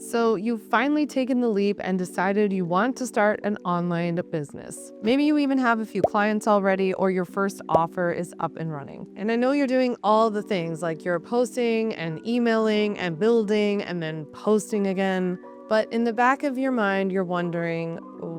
So you've finally taken the leap and decided you want to start an online business. Maybe you even have a few clients already, or your first offer is up and running. And I know you're doing all the things, like you're posting and emailing and building and then posting again. But in the back of your mind, you're wondering,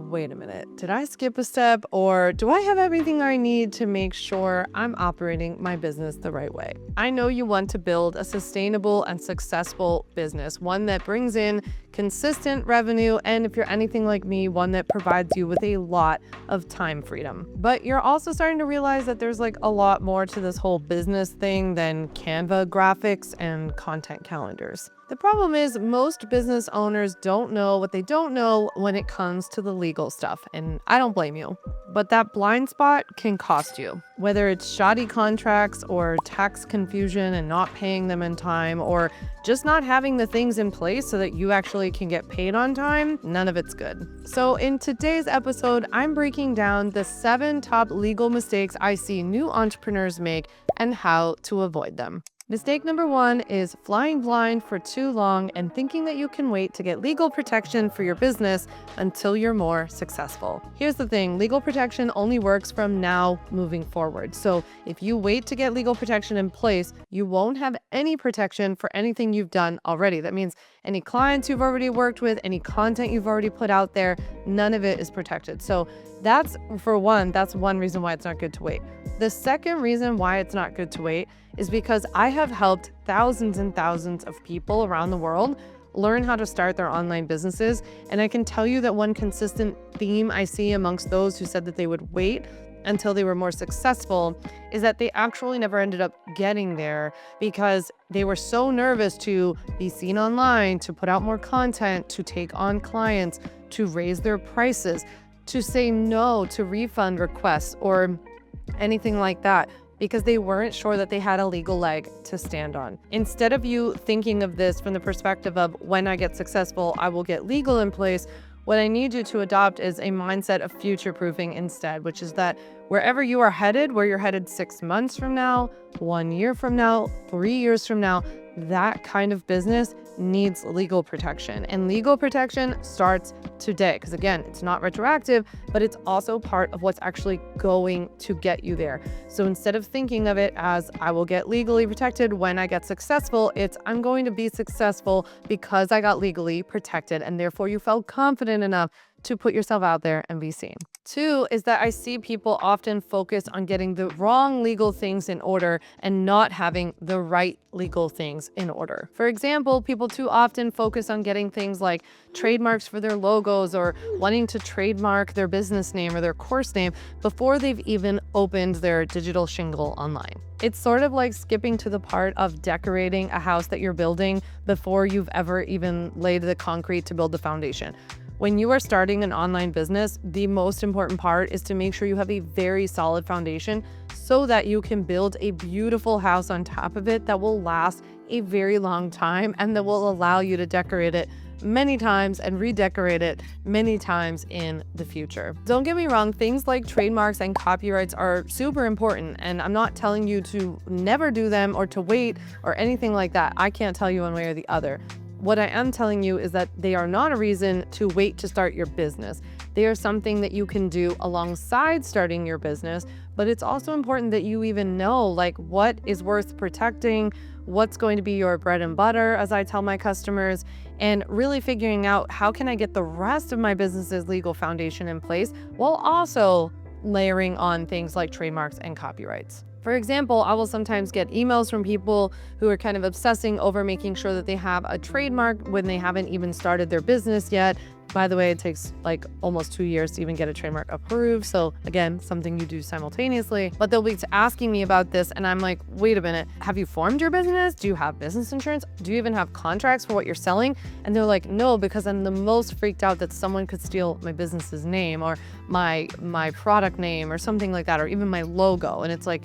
wait a minute, did I skip a step, or do I have everything I need to make sure I'm operating my business the right way? I know you want to build a sustainable and successful business, one that brings in consistent revenue, and if you're anything like me, one that provides you with a lot of time freedom. But you're also starting to realize that there's like a lot more to this whole business thing than Canva graphics and content calendars. The problem is most business owners don't know what they don't know when it comes to the legal stuff, and I don't blame you. But that blind spot can cost you. Whether it's shoddy contracts or tax confusion and not paying them in time, or just not having the things in place so that you actually can get paid on time, none of it's good. So in today's episode, I'm breaking down the 7 top legal mistakes I see new entrepreneurs make and how to avoid them. Mistake number 1 is flying blind for too long and thinking that you can wait to get legal protection for your business until you're more successful. Here's the thing, legal protection only works from now moving forward. So if you wait to get legal protection in place, you won't have any protection for anything you've done already. That means any clients you've already worked with, any content you've already put out there, none of it is protected. So that's one reason why it's not good to wait. The second reason why it's not good to wait is because I have helped thousands and thousands of people around the world learn how to start their online businesses. And I can tell you that one consistent theme I see amongst those who said that they would wait until they were more successful is that they actually never ended up getting there because they were so nervous to be seen online, to put out more content, to take on clients, to raise their prices, to say no to refund requests or anything like that, because they weren't sure that they had a legal leg to stand on. Instead of you thinking of this from the perspective of when I get successful, I will get legal in place, what I need you to adopt is a mindset of future-proofing instead, which is that wherever you are headed, where you're headed 6 months from now, 1 year from now, 3 years from now, that kind of business needs legal protection. And legal protection starts today, because again, it's not retroactive, but it's also part of what's actually going to get you there. So instead of thinking of it as I will get legally protected when I get successful, it's I'm going to be successful because I got legally protected, and therefore you felt confident enough to put yourself out there and be seen. 2 is that I see people often focus on getting the wrong legal things in order and not having the right legal things in order. For example, people too often focus on getting things like trademarks for their logos or wanting to trademark their business name or their course name before they've even opened their digital shingle online. It's sort of like skipping to the part of decorating a house that you're building before you've ever even laid the concrete to build the foundation. When you are starting an online business, the most important part is to make sure you have a very solid foundation so that you can build a beautiful house on top of it that will last a very long time and that will allow you to decorate it many times and redecorate it many times in the future. Don't get me wrong, things like trademarks and copyrights are super important, and I'm not telling you to never do them or to wait or anything like that. I can't tell you one way or the other. What I am telling you is that they are not a reason to wait to start your business. They are something that you can do alongside starting your business, but it's also important that you even know like what is worth protecting, what's going to be your bread and butter, as I tell my customers, and really figuring out how can I get the rest of my business's legal foundation in place while also layering on things like trademarks and copyrights. For example, I will sometimes get emails from people who are kind of obsessing over making sure that they have a trademark when they haven't even started their business yet. By the way, it takes like almost 2 years to even get a trademark approved. So again, something you do simultaneously, but they'll be asking me about this. And I'm like, wait a minute, have you formed your business? Do you have business insurance? Do you even have contracts for what you're selling? And they're like, no, because I'm the most freaked out that someone could steal my business's name or my product name or something like that, or even my logo. And it's like,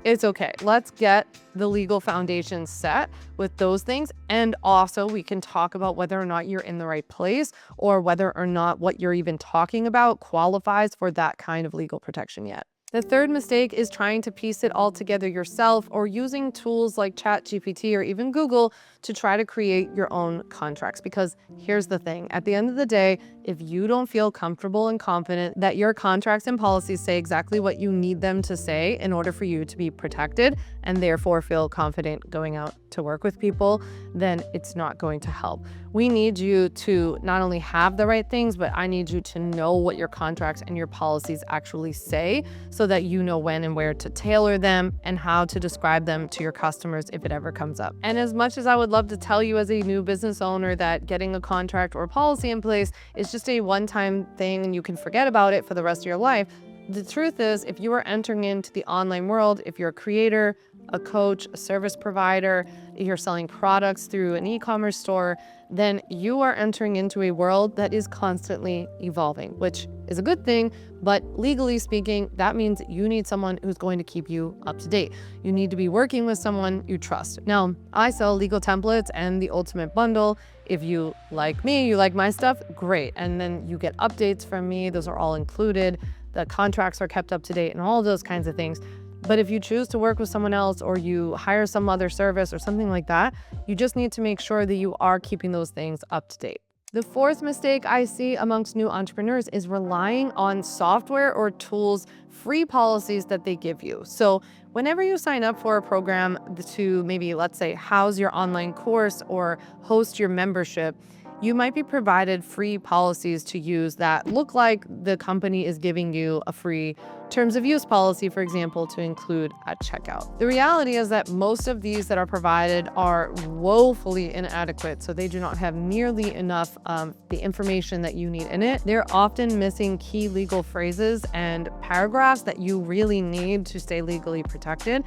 it's okay. Let's get the legal foundation set with those things. And also we can talk about whether or not you're in the right place or whether or not what you're even talking about qualifies for that kind of legal protection yet. The third mistake is trying to piece it all together yourself or using tools like ChatGPT or even Google to try to create your own contracts. Because here's the thing, at the end of the day, if you don't feel comfortable and confident that your contracts and policies say exactly what you need them to say in order for you to be protected and therefore feel confident going out to work with people, then it's not going to help. We need you to not only have the right things, but I need you to know what your contracts and your policies actually say so that you know when and where to tailor them and how to describe them to your customers if it ever comes up. And as much as I would love to tell you as a new business owner that getting a contract or policy in place is just a one-time thing and you can forget about it for the rest of your life, the truth is, if you are entering into the online world, if you're a creator, a coach, a service provider, you're selling products through an e-commerce store, then you are entering into a world that is constantly evolving, which is a good thing. But legally speaking, that means you need someone who's going to keep you up to date. You need to be working with someone you trust. Now, I sell legal templates and the ultimate bundle. If you like me, you like my stuff, great. And then you get updates from me. Those are all included. The contracts are kept up to date and all those kinds of things. But if you choose to work with someone else or you hire some other service or something like that, you just need to make sure that you are keeping those things up to date. The fourth mistake I see amongst new entrepreneurs is relying on software or tools, free policies that they give you. So whenever you sign up for a program to maybe, let's say, house your online course or host your membership, you might be provided free policies to use that look like the company is giving you a free terms of use policy, for example, to include at checkout. The reality is that most of these that are provided are woefully inadequate, so they do not have nearly enough the information that you need in it. They're often missing key legal phrases and paragraphs that you really need to stay legally protected.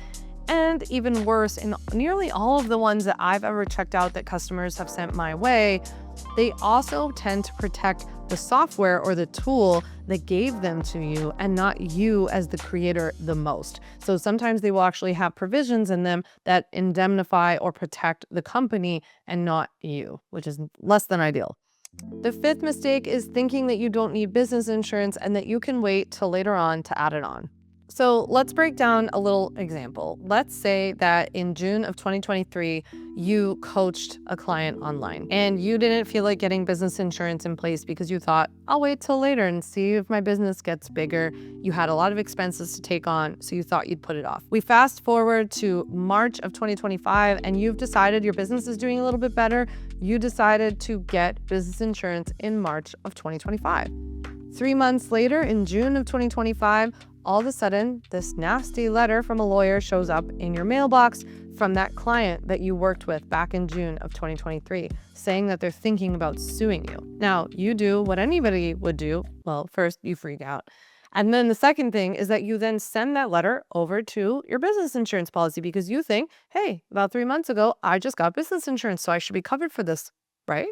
And even worse, in nearly all of the ones that I've ever checked out that customers have sent my way, they also tend to protect the software or the tool that gave them to you and not you as the creator the most. So sometimes they will actually have provisions in them that indemnify or protect the company and not you, which is less than ideal. The fifth mistake is thinking that you don't need business insurance and that you can wait till later on to add it on. So let's break down a little example. Let's say that in June of 2023, you coached a client online and you didn't feel like getting business insurance in place because you thought, I'll wait till later and see if my business gets bigger. You had a lot of expenses to take on, so you thought you'd put it off. We fast forward to March of 2025 and you've decided your business is doing a little bit better. You decided to get business insurance in March of 2025. 3 months later, in June of 2025, all of a sudden, this nasty letter from a lawyer shows up in your mailbox from that client that you worked with back in June of 2023, saying that they're thinking about suing you. Now, you do what anybody would do. Well, first, you freak out. And then the second thing is that you then send that letter over to your business insurance policy because you think, hey, about 3 months ago, I just got business insurance, so I should be covered for this, right?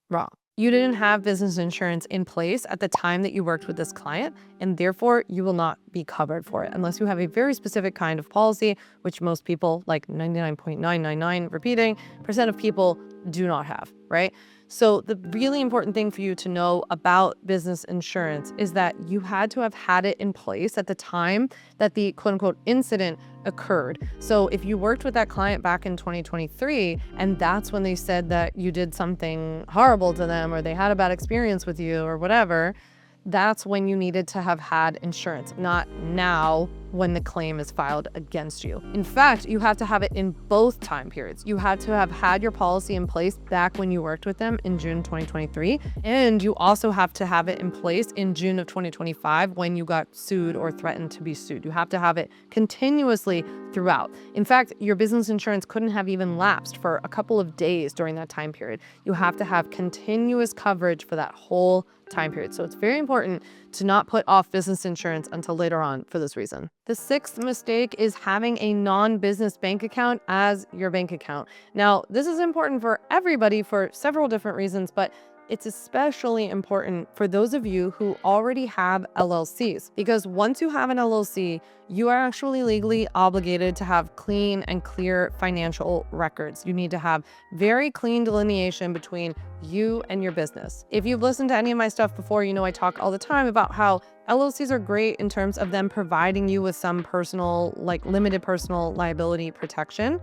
Wrong. You didn't have business insurance in place at the time that you worked with this client, and therefore you will not be covered for it unless you have a very specific kind of policy, which most people, like 99.999 repeating percent of people, do not have, right? So the really important thing for you to know about business insurance is that you had to have had it in place at the time that the quote unquote incident occurred. So if you worked with that client back in 2023 and that's when they said that you did something horrible to them or they had a bad experience with you or whatever, that's when you needed to have had insurance, not now when the claim is filed against you. In fact, you have to have it in both time periods. You had to have had your policy in place back when you worked with them in June 2023, and you also have to have it in place in June of 2025 when you got sued or threatened to be sued. You have to have it continuously throughout. In fact, your business insurance couldn't have even lapsed for a couple of days during that time period. You have to have continuous coverage for that whole time period. So it's very important to not put off business insurance until later on for this reason. The sixth mistake is having a non-business bank account as your bank account. Now, this is important for everybody for several different reasons, but It's especially important for those of you who already have LLCs, because once you have an LLC, you are actually legally obligated to have clean and clear financial records. You need to have very clean delineation between you and your business. If you've listened to any of my stuff before, you know I talk all the time about how LLCs are great in terms of them providing you with some personal, like limited personal liability protection.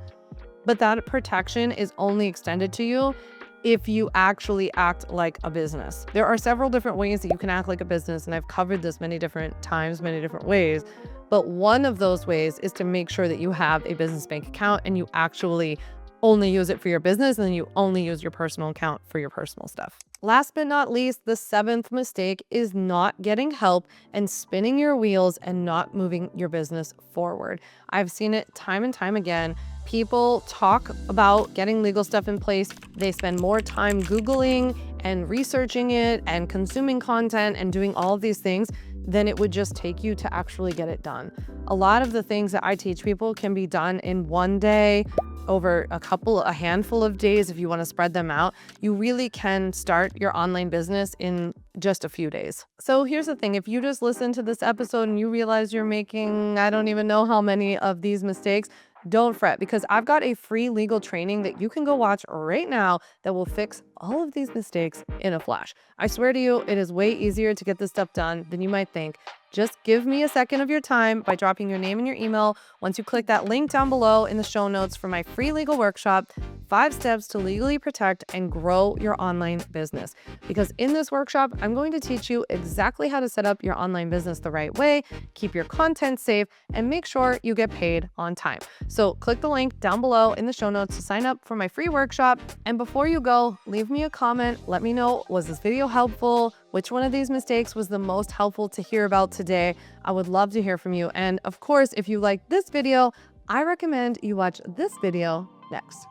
But that protection is only extended to you if you actually act like a business. There are several different ways that you can act like a business, and I've covered this many different times, many different ways. But one of those ways is to make sure that you have a business bank account and you actually only use it for your business, and then you only use your personal account for your personal stuff. Last but not least, the seventh mistake is not getting help and spinning your wheels and not moving your business forward. I've seen it time and time again. People talk about getting legal stuff in place. They spend more time Googling and researching it and consuming content and doing all of these things than it would just take you to actually get it done. A lot of the things that I teach people can be done in one day, over a handful of days if you want to spread them out. You really can start your online business in just a few days. So here's the thing. If you just listen to this episode and you realize you're making, I don't even know how many of these mistakes, don't fret, because I've got a free legal training that you can go watch right now that will fix all of these mistakes in a flash. I swear to you, it is way easier to get this stuff done than you might think. Just give me a second of your time by dropping your name and your email. Once you click that link down below in the show notes for my free legal workshop, 5 steps to legally protect and grow your online business. Because in this workshop, I'm going to teach you exactly how to set up your online business the right way, keep your content safe, and make sure you get paid on time. So click the link down below in the show notes to sign up for my free workshop. And before you go, leave me a comment. Let me know, was this video helpful? Which one of these mistakes was the most helpful to hear about today? I would love to hear from you. And of course, if you like this video, I recommend you watch this video next.